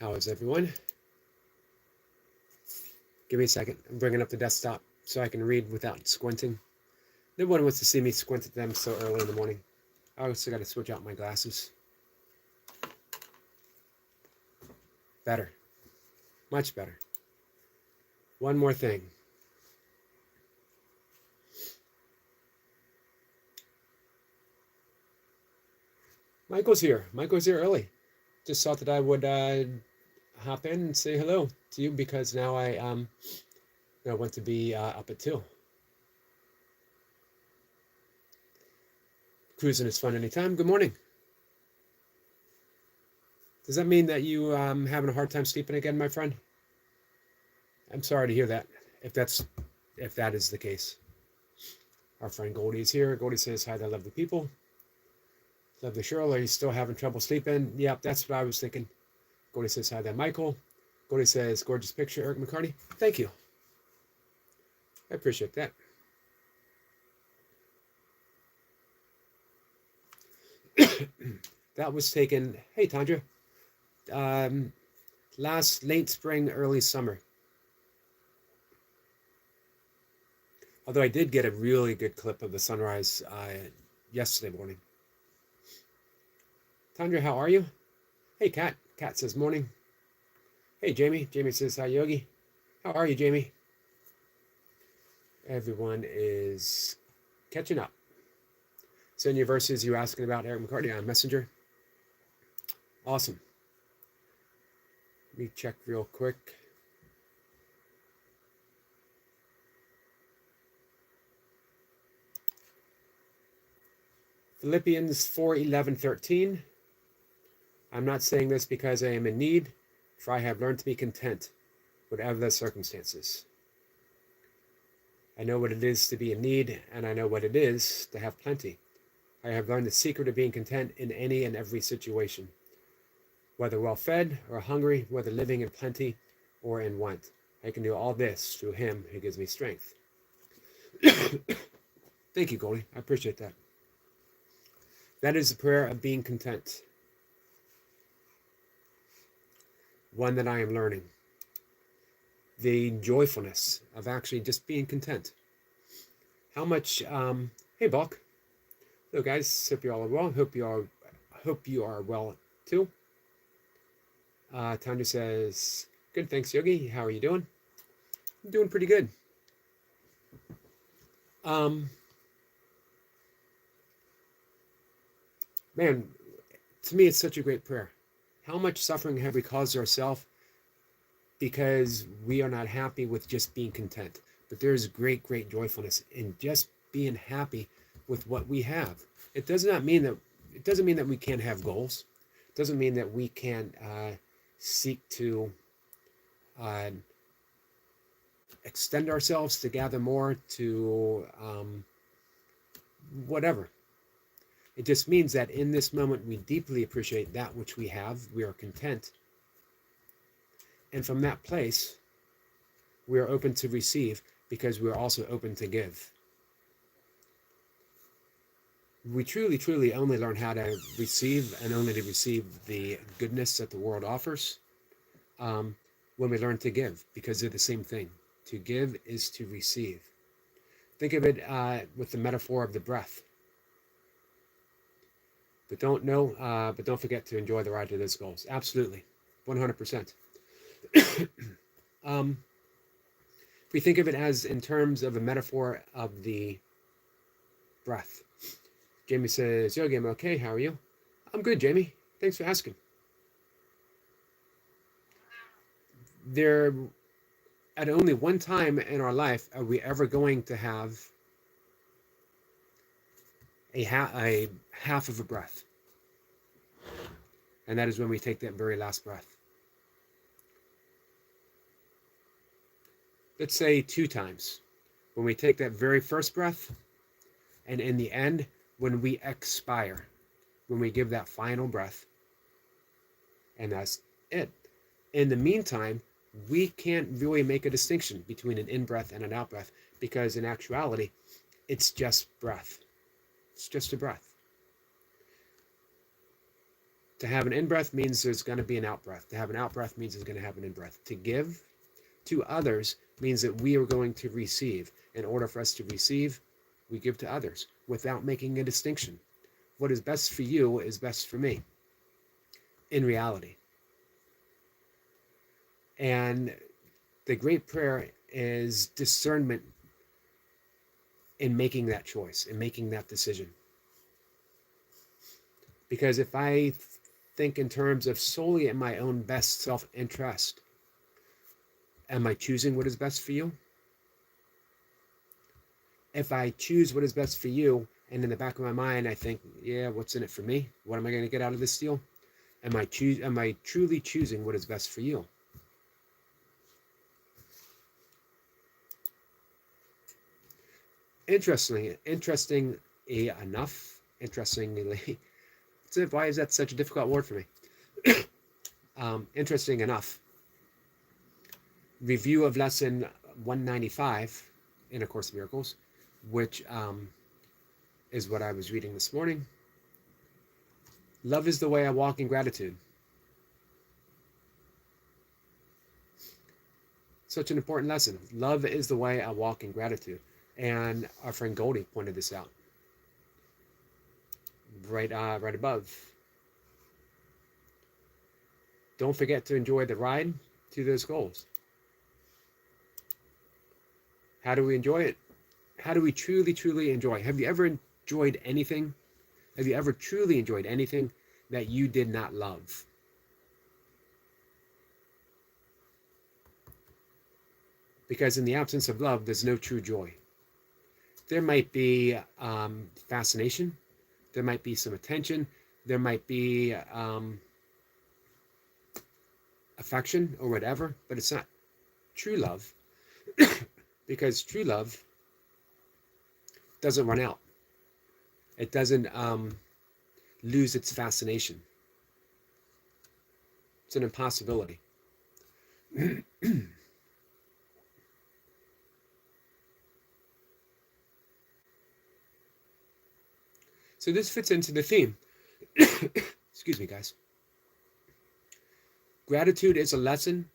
How is everyone? Give me a second. I'm bringing up the desktop so I can read without squinting. No one wants to see me squint at them so early in the morning. I also got to switch out my glasses. Better. Much better. One more thing. Michael's here. Michael's here early. Just thought that I would hop in and say hello to you because now I want to be up at 2. Cruising is fun anytime. Good morning. Does that mean that you having a hard time sleeping again, my friend? I'm sorry to hear that. If that is the case. Our friend Goldie is here. Goldie says, hi, I love the people. Love the Cheryl. Are you still having trouble sleeping? Yep, that's what I was thinking. Goldie says, hi there, Michael. Goldie says, gorgeous picture, Eric McCarty. Thank you. I appreciate that. That was taken, hey, Tandra, last late spring, early summer. Although I did get a really good clip of the sunrise yesterday morning. Tandra, how are you? Hey, Kat. Kat says morning. Hey, Jamie. Jamie says hi, Yogi. How are you, Jamie? Everyone is catching up. So in your verses, you asking about Eric McCarty on Messenger. Awesome. Let me check real quick. Philippians 4:11-13. I'm not saying this because I am in need, for I have learned to be content, whatever the circumstances. I know what it is to be in need, and I know what it is to have plenty. I have learned the secret of being content in any and every situation, whether well-fed or hungry, whether living in plenty or in want. I can do all this through him who gives me strength. Thank you, Goldie. I appreciate that. That is the prayer of being content. One that I am learning. The joyfulness of actually just being content. How much, hey, Bulk. Hello, guys. Hope you all are well. Hope you are well, too. Tanya says, good, thanks, Yogi. How are you doing? I'm doing pretty good. Man, to me, it's such a great prayer. How much suffering have we caused ourselves because we are not happy with just being content? But there's great, great joyfulness in just being happy with what we have. It doesn't mean that we can't have goals. It doesn't mean that we can't seek to extend ourselves to gather more, to whatever. It just means that in this moment, we deeply appreciate that which we have. We are content. And from that place, we are open to receive because we are also open to give. We truly, truly only learn how to receive and only to receive the goodness that the world offers when we learn to give, because they're the same thing. To give is to receive. Think of it with the metaphor of the breath. But don't forget to enjoy the ride to those goals. Absolutely, 100%. If we think of it as in terms of a metaphor of the breath. Jamie says, Yogi, I'm okay. How are you? I'm good, Jamie. Thanks for asking. At only one time in our life are we ever going to have a half of a breath. And that is when we take that very last breath. Let's say 2 times. When we take that very first breath, and in the end, when we expire, when we give that final breath. And that's it. In the meantime, we can't really make a distinction between an in-breath and an out-breath, because in actuality, it's just breath. It's just a breath. To have an in-breath means there's going to be an out-breath. To have an out-breath means there's going to have an in-breath. To give to others means that we are going to receive. In order for us to receive, we give to others without making a distinction. What is best for you is best for me, in reality. And the great prayer is discernment in making that choice, in making that decision. Because if I think in terms of solely in my own best self-interest, am I choosing what is best for you? If I choose what is best for you, and in the back of my mind I think, yeah, what's in it for me? What am I going to get out of this deal? Am I truly choosing what is best for you? Interestingly enough, why is that such a difficult word for me? Interesting enough, review of lesson 195 in A Course in Miracles, which is what I was reading this morning. Love is the way I walk in gratitude. Such an important lesson. Love is the way I walk in gratitude. And our friend Goldie pointed this out. Right above. Don't forget to enjoy the ride to those goals. How do we enjoy it? How do we truly, truly enjoy? Have you ever enjoyed anything? Have you ever truly enjoyed anything that you did not love? Because in the absence of love, there's no true joy. There might be fascination. There might be some attention. There might be affection or whatever, but it's not true love. Because true love doesn't run out. It doesn't lose its fascination. It's an impossibility. So this fits into the theme. Excuse me, guys. Gratitude is a lesson.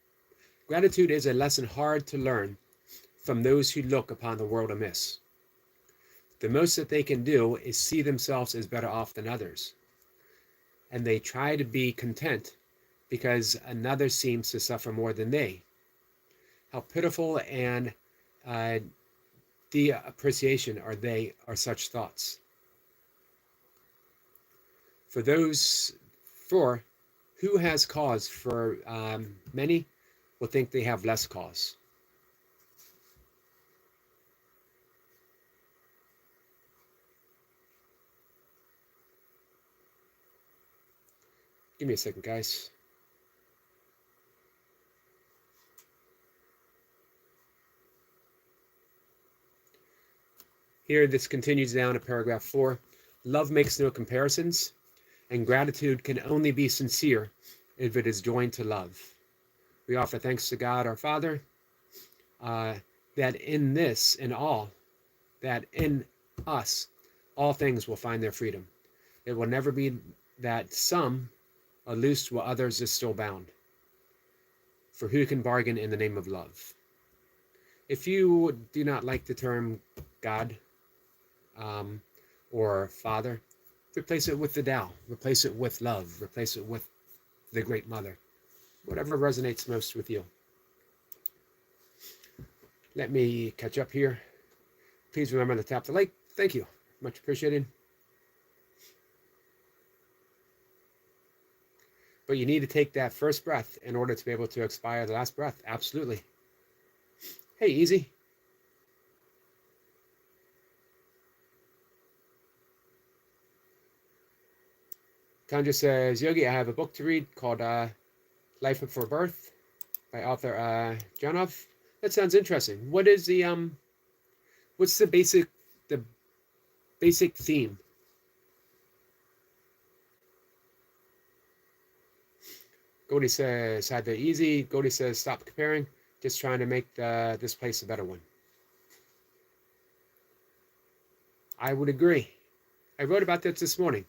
Gratitude is a lesson hard to learn from those who look upon the world amiss. The most that they can do is see themselves as better off than others. And they try to be content because another seems to suffer more than they. How pitiful and de-appreciation are such thoughts. For who has cause, for many will think they have less cause. Give me a second, guys. Here, this continues down to paragraph 4. Love makes no comparisons, and gratitude can only be sincere if it is joined to love. We offer thanks to God, our Father, that in this, in all, that in us, all things will find their freedom. It will never be that some are loosed while others are still bound. For who can bargain in the name of love? If you do not like the term God or Father, replace it with the Tao. Replace it with love. Replace it with the Great Mother. Whatever resonates most with you. Let me catch up here. Please remember to tap the like. Thank you. Much appreciated. But you need to take that first breath in order to be able to expire the last breath. Absolutely. Hey, easy. Tanja says, Yogi, I have a book to read called Life Before Birth by author Janov. That sounds interesting. What is the what's the basic theme? Goldie says, had the easy. Goldie says, stop comparing. Just trying to make this place a better one. I would agree. I wrote about this morning.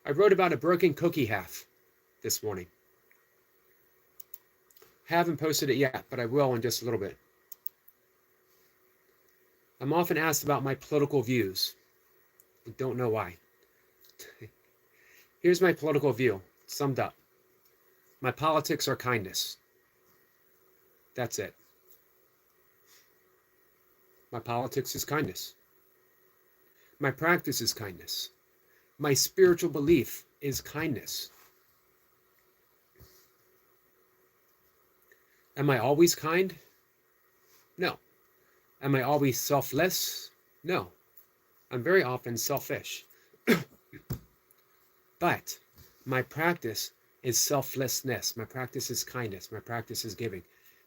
I wrote about a broken cookie half this morning. Haven't posted it yet, but I will in just a little bit. I'm often asked about my political views. I don't know why. Here's my political view, summed up. My politics are kindness. That's it. My politics is kindness. My practice is kindness. My spiritual belief is kindness. Am I always kind? No. Am I always selfless? No. I'm very often selfish. But my practice is selflessness. My practice is kindness. My practice is giving.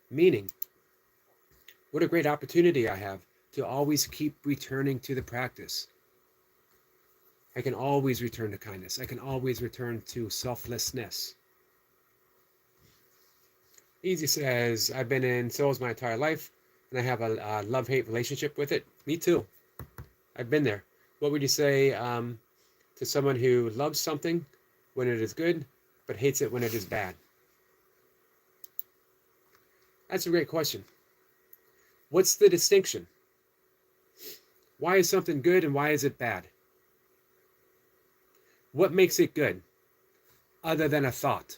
Meaning, what a great opportunity I have to always keep returning to the practice. I can always return to kindness. I can always return to selflessness. Easy says, I've been in sales my entire life, and I have a love-hate relationship with it. Me too. I've been there. What would you say to someone who loves something when it is good, but hates it when it is bad? That's a great question. What's the distinction? Why is something good and why is it bad? What makes it good other than a thought?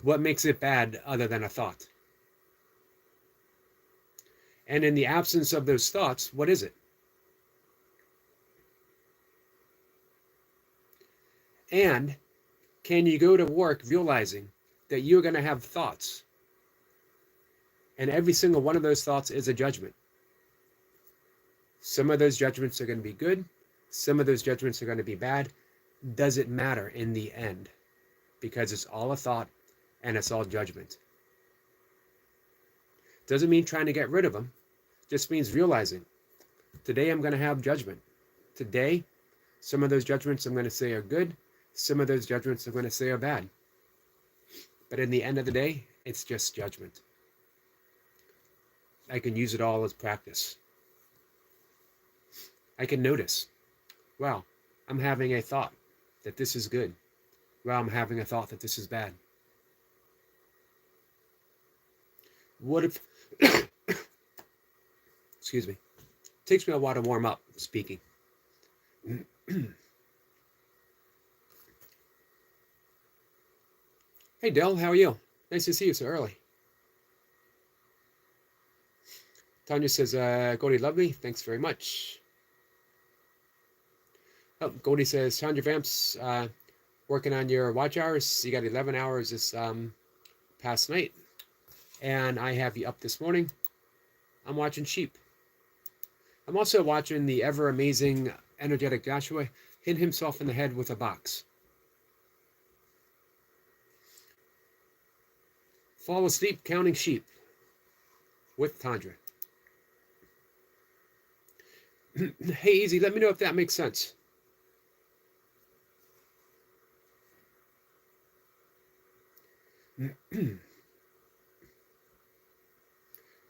What makes it bad other than a thought? And in the absence of those thoughts, what is it? And can you go to work realizing that you're going to have thoughts? And every single one of those thoughts is a judgment. Some of those judgments are going to be good. Some of those judgments are going to be bad. Does it matter in the end? Because it's all a thought and it's all judgment. Doesn't mean trying to get rid of them. Just means realizing, today I'm going to have judgment. Today, some of those judgments I'm going to say are good. Some of those judgments I'm going to say are bad. But in the end of the day, it's just judgment. I can use it all as practice. I can notice, wow, I'm having a thought that this is good. Wow, I'm having a thought that this is bad. What if, excuse me, it takes me a while to warm up speaking. Hey, Dell, how are you? Nice to see you so early. Tanya says, Goldie, lovely. Thanks very much. Oh, Goldie says, Tanya Vamps, working on your watch hours. You got 11 hours this past night. And I have you up this morning. I'm watching sheep. I'm also watching the ever amazing, energetic Joshua hit himself in the head with a box. Fall asleep counting sheep with Tandra. Hey, Easy, let me know if that makes sense.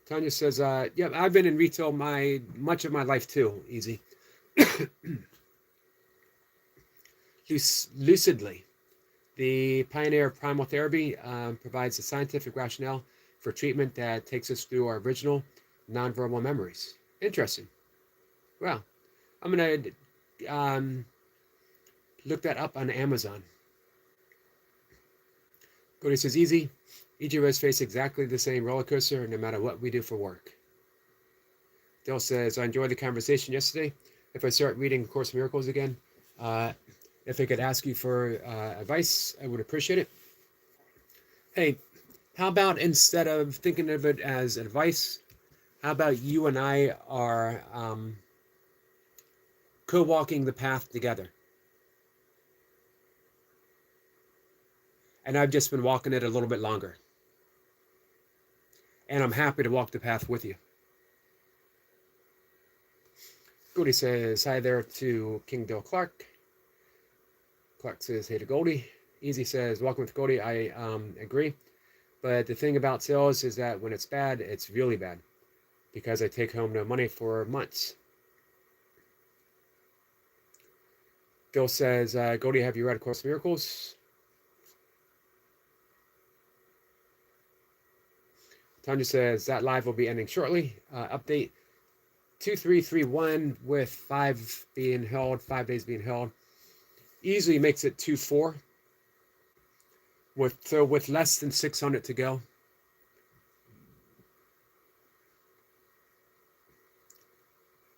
Tanya says, yeah, I've been in retail much of my life too, Easy. Lucidly, the pioneer of primal therapy provides a scientific rationale for treatment that takes us through our original nonverbal memories. Interesting. Well, I'm going to look that up on Amazon. Cody says, easy. Each of us face exactly the same roller coaster no matter what we do for work. Dale says, I enjoyed the conversation yesterday. If I start reading Course in Miracles again, if I could ask you for advice, I would appreciate it. Hey, how about instead of thinking of it as advice, how about you and I are co-walking the path together? And I've just been walking it a little bit longer. And I'm happy to walk the path with you. Goldie says, hi there to King Dale Clark. Clark says, hey to Goldie. Easy says, welcome with Goldie. I agree. But the thing about sales is that when it's bad, it's really bad. Because I take home no money for months. Gil says, Goldie, have you read A Course in Miracles? Tanya says, that live will be ending shortly. Update 2331 with 5 being held, 5 days being held. Easily makes it 24. With less than 600 to go.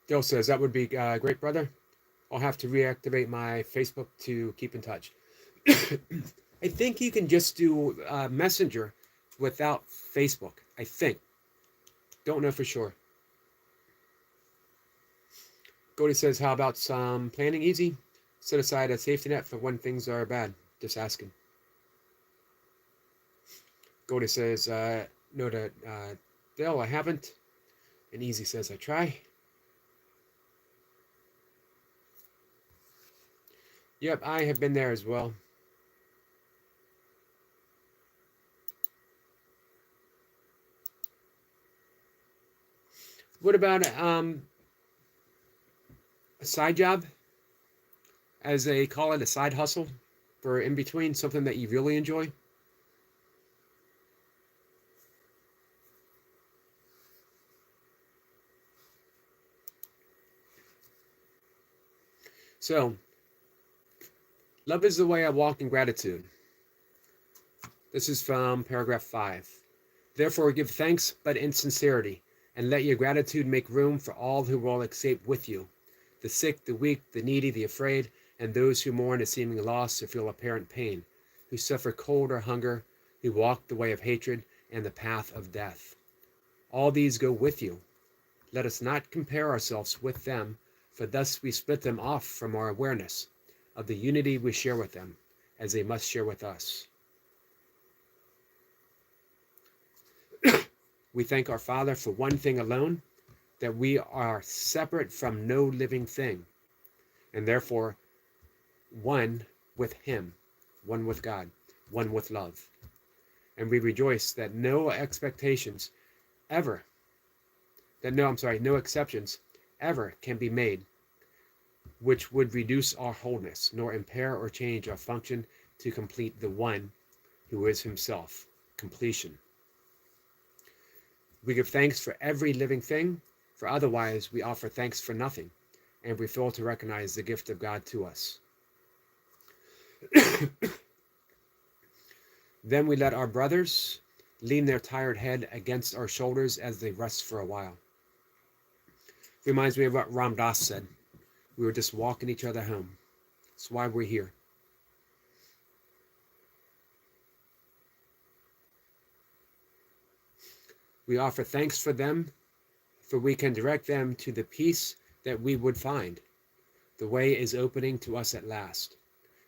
Gil says, that would be great, brother. I'll have to reactivate my Facebook to keep in touch. I think you can just do Messenger without Facebook. I think. Don't know for sure. Goldie says, how about some planning? Easy. Set aside a safety net for when things are bad. Just asking. Goldie says, no to Dale, I haven't. And Easy says, I try. Yep, I have been there as well. What about a side job? As they call it, a side hustle for in between, something that you really enjoy? So, love is the way I walk in gratitude. This is from paragraph 5. Therefore, give thanks, but in sincerity, and let your gratitude make room for all who will escape with you, the sick, the weak, the needy, the afraid, and those who mourn a seeming loss or feel apparent pain, who suffer cold or hunger, who walk the way of hatred and the path of death. All these go with you. Let us not compare ourselves with them, for thus we split them off from our awareness of the unity we share with them, as they must share with us. We thank our Father for one thing alone, that we are separate from no living thing, and therefore one with Him, one with God, one with love. And we rejoice that no exceptions ever can be made, which would reduce our wholeness, nor impair or change our function to complete the one who is Himself, completion. We give thanks for every living thing, for otherwise we offer thanks for nothing, and we fail to recognize the gift of God to us. Then we let our brothers lean their tired head against our shoulders as they rest for a while. Reminds me of what Ram Dass said. We were just walking each other home. That's why we're here. We offer thanks for them, for we can direct them to the peace that we would find. The way is opening to us at last.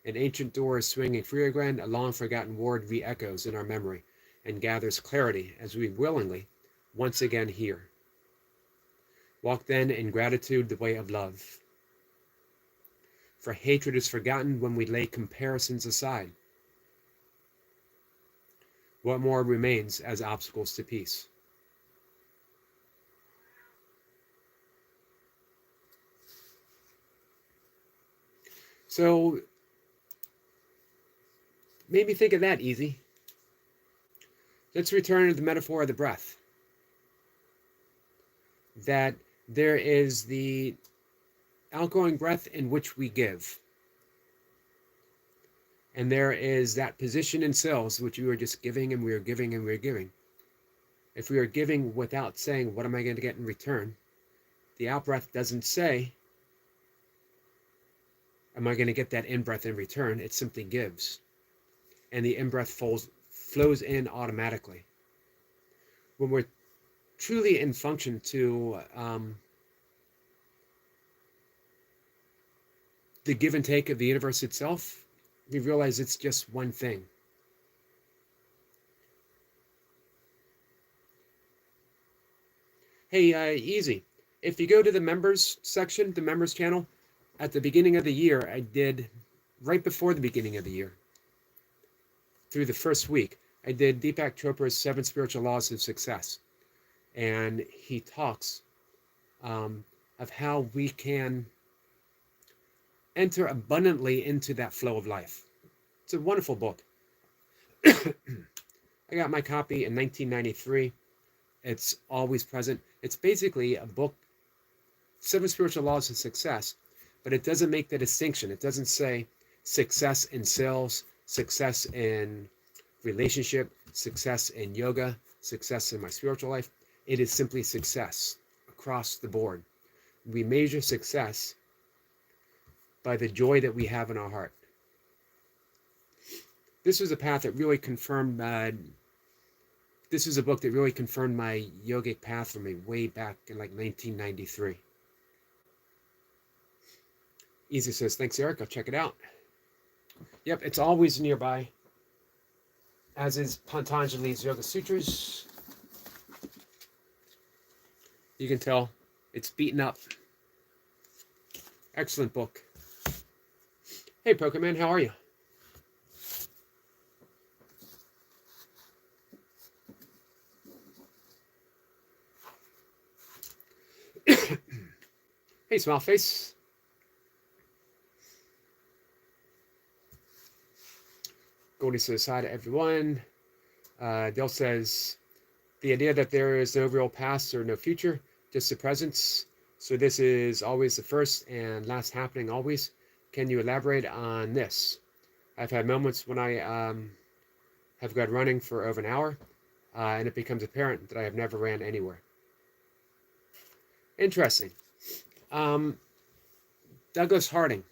An ancient door is swinging free again, a long-forgotten word re-echoes in our memory and gathers clarity as we willingly once again hear. Walk then in gratitude the way of love. For hatred is forgotten when we lay comparisons aside. What more remains as obstacles to peace? So, maybe think of that easy. Let's return to the metaphor of the breath. That there is the outgoing breath in which we give. And there is that position in cells which we are just giving and we are giving and we are giving. If we are giving without saying, what am I going to get in return? The out-breath doesn't say, am I going to get that in-breath in return? It simply gives. And the in-breath flows in automatically. When we're truly in function to the give and take of the universe itself, we realize it's just one thing. Hey, easy. If you go to the members section, the members channel, at the beginning of the year, I did, right before the beginning of the year, through the first week, I did Deepak Chopra's 7 Spiritual Laws of Success. And he talks of how we can enter abundantly into that flow of life. It's a wonderful book. I got my copy in 1993. It's always present. It's basically a book, 7 Spiritual Laws of Success, but it doesn't make the distinction. It doesn't say success in sales, success in relationship, success in yoga, success in my spiritual life. It is simply success across the board. We measure success by the joy that we have in our heart. This was a path that really confirmed, this was a book that really confirmed my yogic path for me way back in like 1993. Easy says, thanks, Eric. I'll check it out. Yep, it's always nearby, as is Patanjali's Yoga Sutras. You can tell it's beaten up. Excellent book. Hey, Pokemon, how are you? Hey, Smile Face. Goldie says hi to everyone. Dale says, the idea that there is no real past or no future, just the presence. So this is always the first and last happening always. Can you elaborate on this? I've had moments when I have gone running for over an hour, and it becomes apparent that I have never ran anywhere. Interesting. Douglas Harding,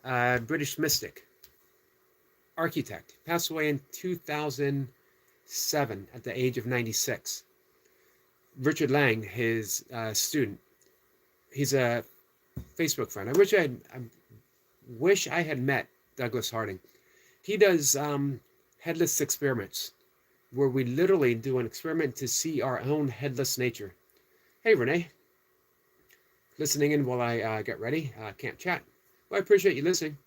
British mystic, architect, passed away in 2007 at the age of 96. Richard Lang, his student, he's a Facebook friend. I wish I had met Douglas Harding. He does headless experiments, where we literally do an experiment to see our own headless nature. Hey, Renee. Listening in while I get ready. Can't chat. Well, I appreciate you listening.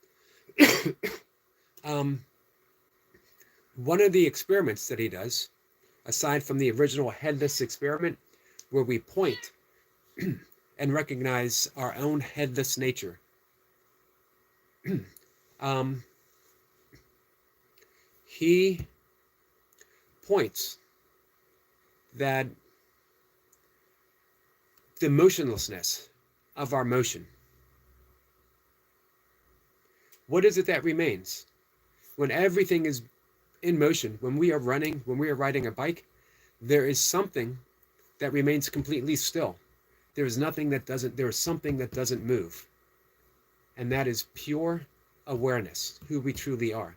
One of the experiments that he does, aside from the original headless experiment, where we point and recognize our own headless nature, he points that the motionlessness of our motion. What is it that remains? When everything is in motion, when we are running, when we are riding a bike, there is something that remains completely still. There is something that doesn't move. And that is pure awareness, who we truly are.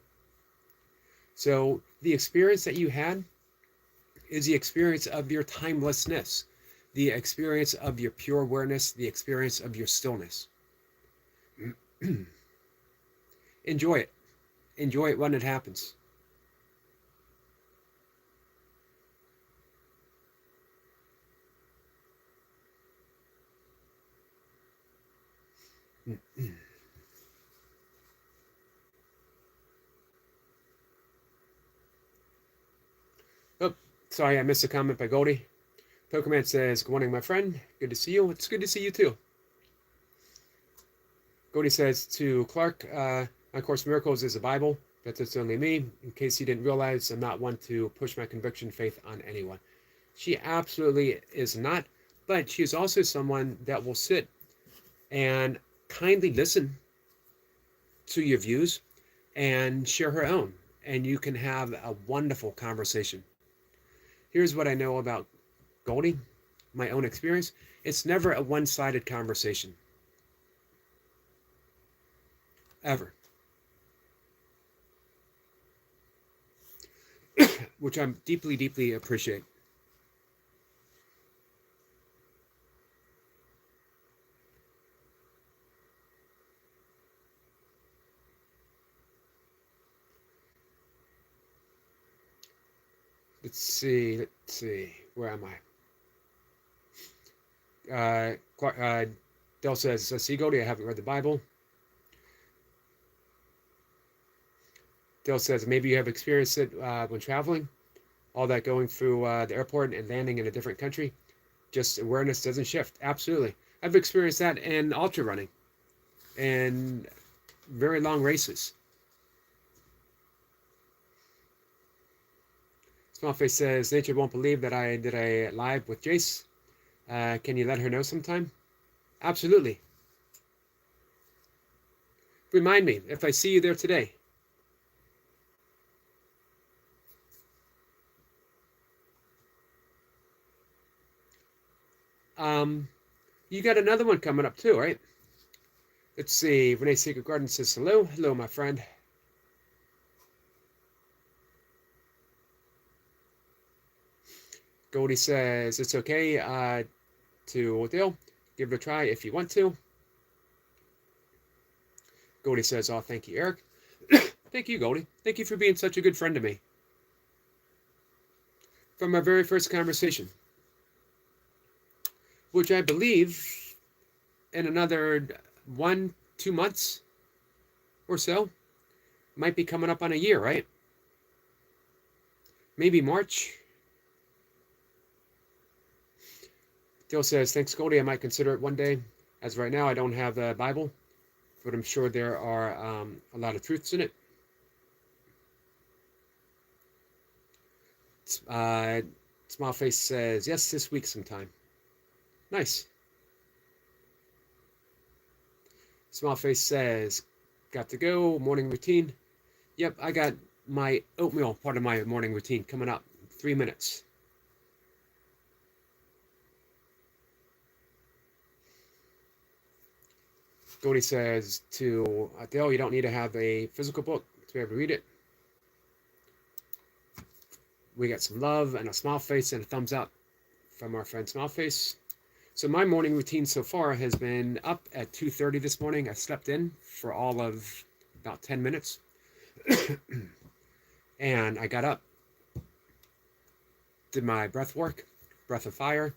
So the experience that you had is the experience of your timelessness, the experience of your pure awareness, the experience of your stillness. Enjoy it. Enjoy it when it happens. Oh, sorry, I missed a comment by Goldie. Pokemon says, good morning, my friend. Good to see you. It's good to see you too. Goldie says to Clark, my Course in Miracles is a Bible. That's only me. In case you didn't realize, I'm not one to push my conviction faith on anyone. She absolutely is not, but she is also someone that will sit and kindly listen to your views and share her own, and you can have a wonderful conversation. Here's what I know about Goldie, my own experience. It's never a one-sided conversation. Ever. Which I deeply, deeply appreciate. Let's see. Where am I? Dell says, see, Goldie, I haven't read the Bible. Dale says, maybe you have experienced it when traveling, all that going through the airport and landing in a different country. Just awareness doesn't shift. Absolutely. I've experienced that in ultra running. in very long races. Smallface says, Nature won't believe that I did a live with Jace. Can you let her know sometime? Absolutely. Remind me if I see you there today. You got another one coming up too, right? Let's see. Renee Secret Garden says hello. Hello, my friend. Goldie says it's okay to Dale. Give it a try if you want to. Goldie says, oh, thank you, Eric. Thank you, Goldie. Thank you for being such a good friend to me. From our very first conversation, which I believe in another 1-2 months or so might be coming up on a year, right? Maybe March. Dale says, thanks, Goldie. I might consider it one day. As right now, I don't have a Bible, but I'm sure there are a lot of truths in it. Smallface says, yes, this week sometime. Nice. Smallface says, got to go, morning routine. Yep, I got my oatmeal, part of my morning routine, coming up. 3 minutes. Goldie says to Dale, you don't need to have a physical book to be able to read it. We got some love and a smile face and a thumbs up from our friend Smallface. So my morning routine so far has been up at 2:30 this morning. I slept in for all of about 10 minutes. And I got up, did my breath work, breath of fire,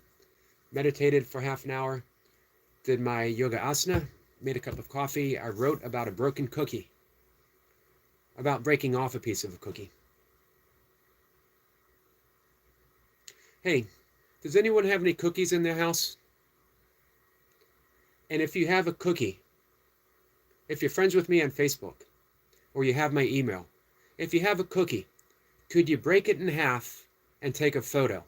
meditated for half an hour, did my yoga asana, made a cup of coffee. I wrote about a broken cookie, about breaking off a piece of a cookie. Hey, does anyone have any cookies in their house? And if you have a cookie, if you're friends with me on Facebook, or you have my email, if you have a cookie, could you break it in half and take a photo?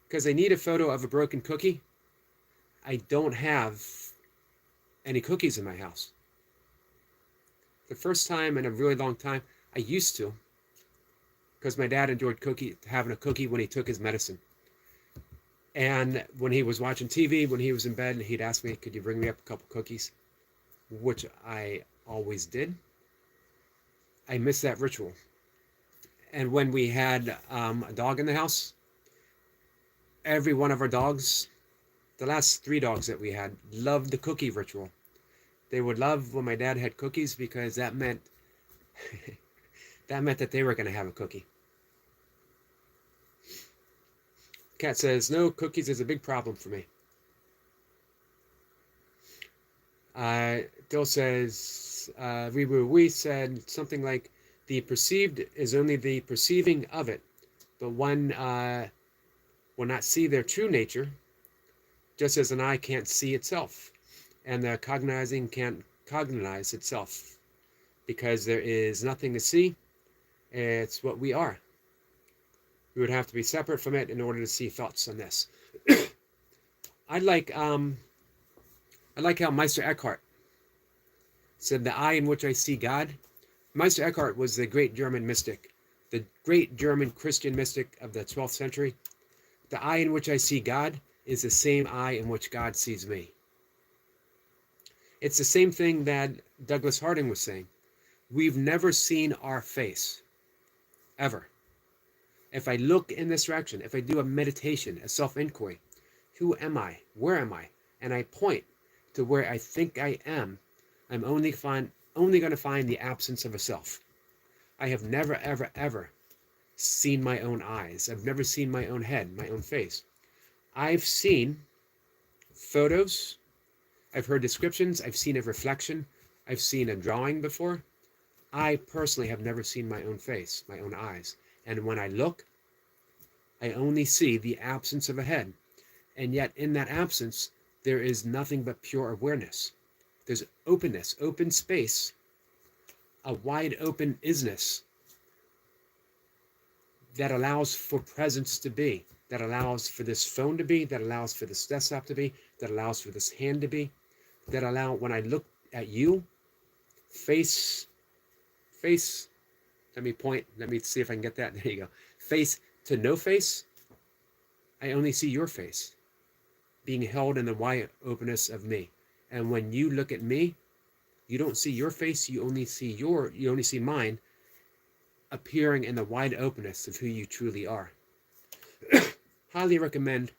Because I need a photo of a broken cookie. I don't have any cookies in my house. The first time in a really long time, I used to, because my dad enjoyed having a cookie when he took his medicine. And when he was watching TV, when he was in bed, he'd ask me, could you bring me up a couple cookies? Which I always did. I miss that ritual. And when we had a dog in the house, every one of our dogs, the last 3 dogs that we had, loved the cookie ritual. They would love when my dad had cookies because that meant that they were going to have a cookie. Cat says, no, cookies is a big problem for me. Dill says, we said something like, the perceived is only the perceiving of it, but one will not see their true nature, just as an eye can't see itself, and the cognizing can't cognize itself, because there is nothing to see. It's what we are. We would have to be separate from it in order to see thoughts on this. I like how Meister Eckhart said, the eye in which I see God. Meister Eckhart was the great German mystic, the great German Christian mystic of the 12th century. The eye in which I see God is the same eye in which God sees me. It's the same thing that Douglas Harding was saying. We've never seen our face, ever. If I look in this direction, if I do a meditation, a self-inquiry, who am I? Where am I? And I point to where I think I am, I'm only going to find the absence of a self. I have never, ever, ever seen my own eyes. I've never seen my own head, my own face. I've seen photos. I've heard descriptions. I've seen a reflection. I've seen a drawing before. I personally have never seen my own face, my own eyes. And when I look, I only see the absence of a head. And yet in that absence, there is nothing but pure awareness. There's openness, open space, a wide open isness that allows for presence to be, that allows for this phone to be, that allows for this desktop to be, that allows for this hand to be, that allow when I look at you, face, let me point, let me see if I can get that, there you go. Face to no face, I only see your face being held in the wide openness of me. And when you look at me, you don't see your face, you only see mine appearing in the wide openness of who you truly are. Highly recommend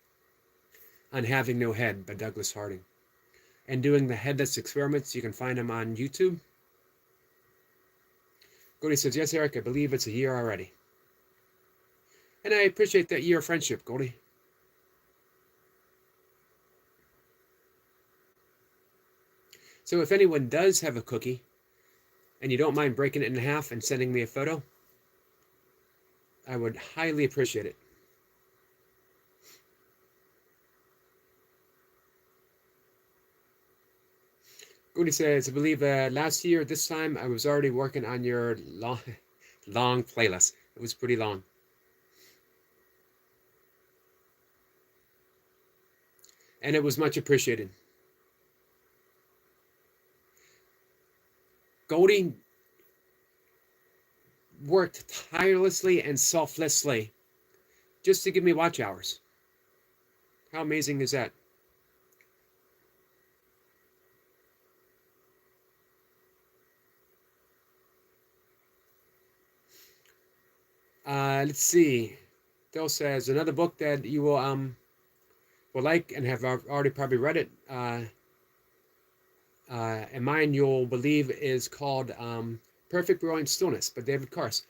On Having No Head by Douglas Harding. And doing the headless experiments, you can find them on YouTube. Goldie says, yes, Eric, I believe it's a year already. And I appreciate that year of friendship, Goldie. So if anyone does have a cookie, and you don't mind breaking it in half and sending me a photo, I would highly appreciate it. Goody says, I believe last year, this time, I was already working on your long playlist. It was pretty long. And it was much appreciated. Goldie worked tirelessly and selflessly just to give me watch hours. How amazing is that? Let's see. Dell says, another book that you will like and have already probably read it, and mine you'll believe is called Perfect Brilliant Stillness by David Kars.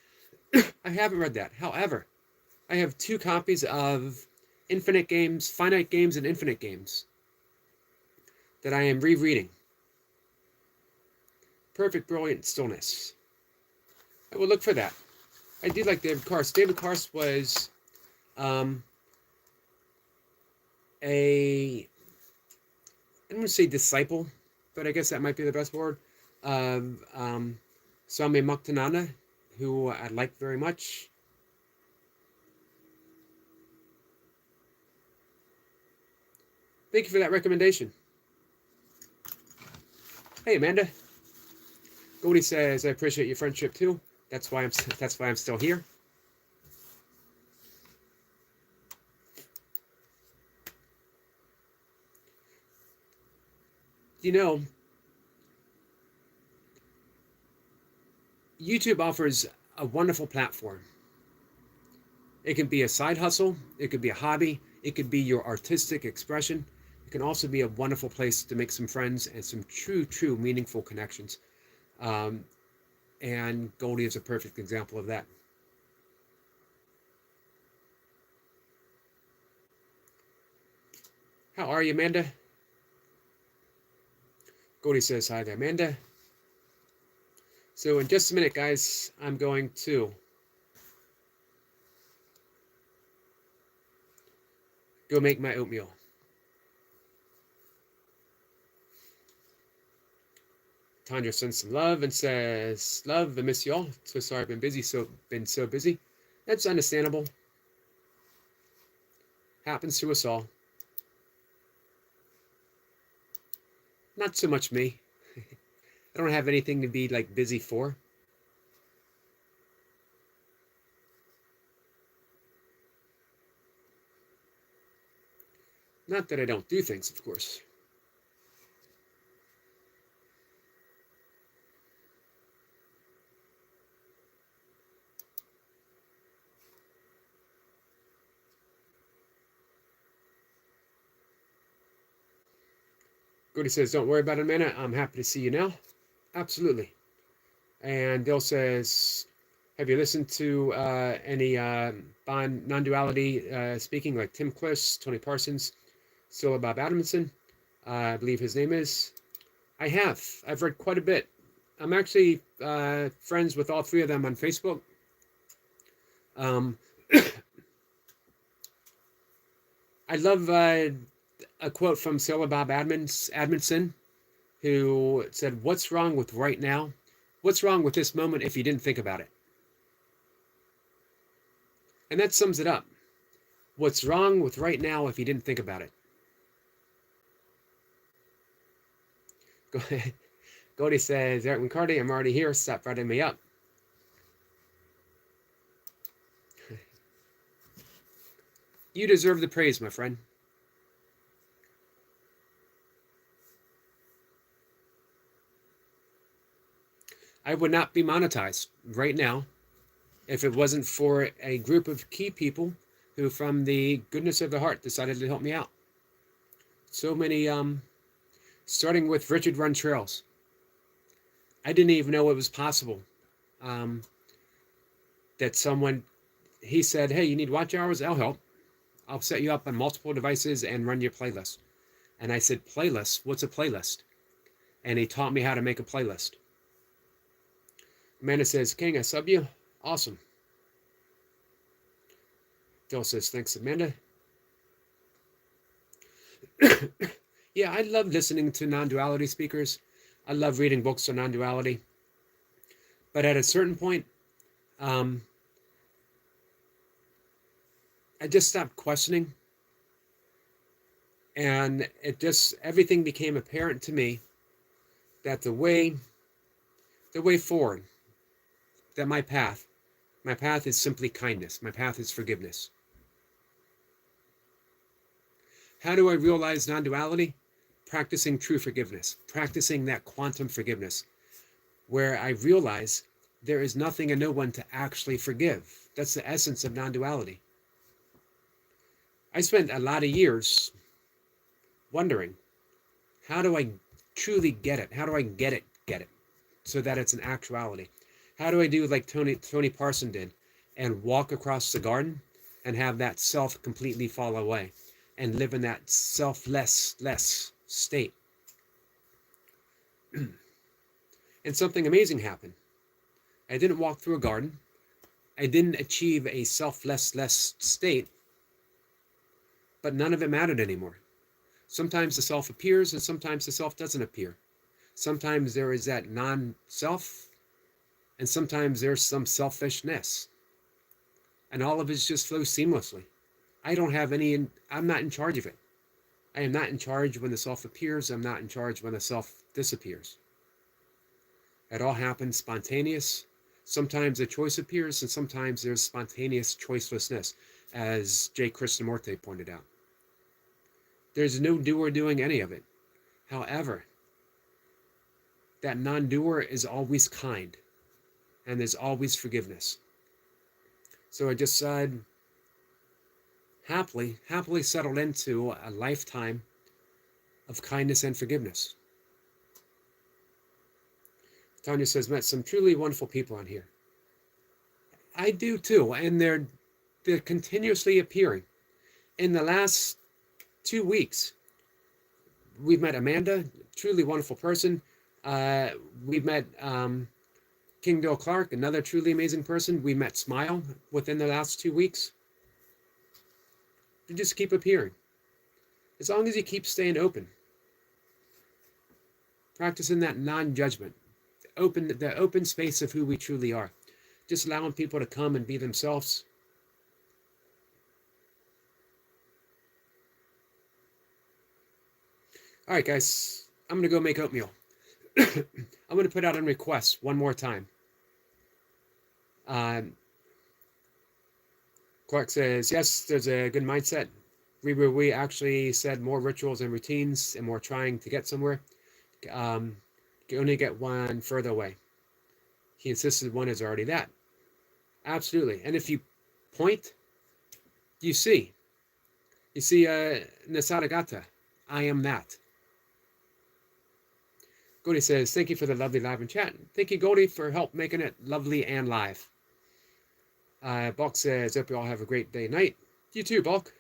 I haven't read that. However, I have 2 copies of Finite Games, and Infinite Games that I am rereading. Perfect Brilliant Stillness. I will look for that. I do like David Kars. David Kars was I don't want to say disciple, but I guess that might be the best word, of Swami Muktananda, who I like very much. Thank you for that recommendation. Hey, Amanda. Goldie says, I appreciate your friendship too. That's why I'm still here. You know, YouTube offers a wonderful platform. It can be a side hustle, it could be a hobby, it could be your artistic expression. It can also be a wonderful place to make some friends and some true, meaningful connections. And Goldie is a perfect example of that. How are you, Amanda? Goldie says, hi there, Amanda. So in just a minute, guys, I'm going to go make my oatmeal. Tanya sends some love and says, love, I miss y'all. So sorry I've been so busy. That's understandable. Happens to us all. Not so much me. I don't have anything to be like busy for. Not that I don't do things, of course. Goody says, don't worry about it, Amanda. I'm happy to see you now. Absolutely. And Dale says, have you listened to any non-duality speaking, like Tim Kliss, Tony Parsons, Scylla Bob Adamson, I believe his name is? I have. I've read quite a bit. I'm actually friends with all 3 of them on Facebook. I love a quote from Sarah Bob Admonson, who said, "What's wrong with right now? What's wrong with this moment if you didn't think about it?" And that sums it up. What's wrong with right now if you didn't think about it? Go ahead. Goldie says, Eric McCarty, I'm already here. Stop writing me up. You deserve the praise, my friend. I would not be monetized right now if it wasn't for a group of key people who, from the goodness of their heart, decided to help me out. So many, starting with Richard Run Trails. I didn't even know it was possible that someone, he said, hey, you need watch hours? I'll help. I'll set you up on multiple devices and run your playlist. And I said, playlist? What's a playlist? And he taught me how to make a playlist. Amanda says, King, I sub you. Awesome. Phil says, thanks, Amanda. Yeah, I love listening to non-duality speakers. I love reading books on non-duality. But at a certain point, I just stopped questioning. And everything became apparent to me that the way forward, that my path is simply kindness. My path is forgiveness. How do I realize non-duality? Practicing true forgiveness, practicing that quantum forgiveness, where I realize there is nothing and no one to actually forgive. That's the essence of non-duality. I spent a lot of years wondering, how do I truly get it? How do I get it, so that it's an actuality? How do I do like Tony Parson did and walk across the garden and have that self completely fall away and live in that selfless state? And something amazing happened. I didn't walk through a garden. I didn't achieve a selfless state, but none of it mattered anymore. Sometimes the self appears and sometimes the self doesn't appear. Sometimes there is that non-self and sometimes there's some selfishness. And all of it just flows seamlessly. I'm not in charge of it. I am not in charge when the self appears. I'm not in charge when the self disappears. It all happens spontaneous. Sometimes a choice appears and sometimes there's spontaneous choicelessness, as J. Krishnamurti pointed out. There's no doer doing any of it. However, that non-doer is always kind and there's always forgiveness. So I just happily settled into a lifetime of kindness and forgiveness. Tanya says, met some truly wonderful people on here. I do too, and they're continuously appearing. In the last 2 weeks, we've met Amanda, truly wonderful person. We've met King Bill Clark, another truly amazing person. We met Smile within the last 2 weeks. They just keep appearing. As long as you keep staying open. Practicing that non-judgment. The open space of who we truly are. Just allowing people to come and be themselves. All right, guys. I'm going to go make oatmeal. I'm going to put out a request one more time. Clark says, yes, there's a good mindset. We actually said more rituals and routines and more trying to get somewhere. You only get one further away. He insisted one is already that. Absolutely. And if you point, you see. You see Nasaragata. I am that. Goldie says, thank you for the lovely live and chat. Thank you, Goldie, for help making it lovely and live. Bulk says, hope you all have a great day and night. You too, Bulk.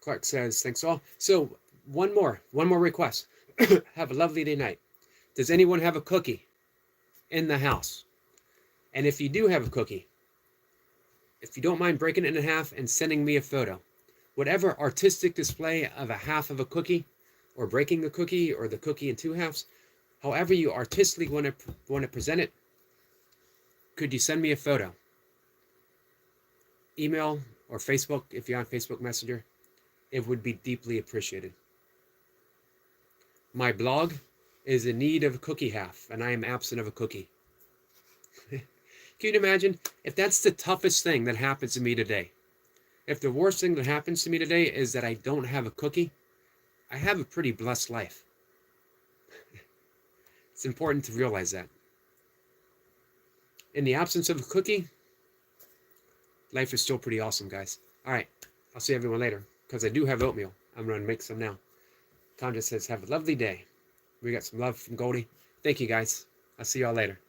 Clark says, thanks all. So one more request. Have a lovely day and night. Does anyone have a cookie in the house? And if you do have a cookie, if you don't mind breaking it in half and sending me a photo, Whatever artistic display of a half of a cookie, or breaking the cookie, or the cookie in two halves, however you artistically want to present it, could you send me a photo? Email or Facebook, if you're on Facebook Messenger, it would be deeply appreciated. My blog is in need of a cookie half, and I am absent of a cookie. Can you imagine if that's the toughest thing that happens to me today? If the worst thing that happens to me today is that I don't have a cookie, I have a pretty blessed life. It's important to realize that. In the absence of a cookie, life is still pretty awesome, guys. All right, I'll see everyone later, because I do have oatmeal. I'm going to make some now. Tom just says, have a lovely day. We got some love from Goldie. Thank you, guys. I'll see y'all later.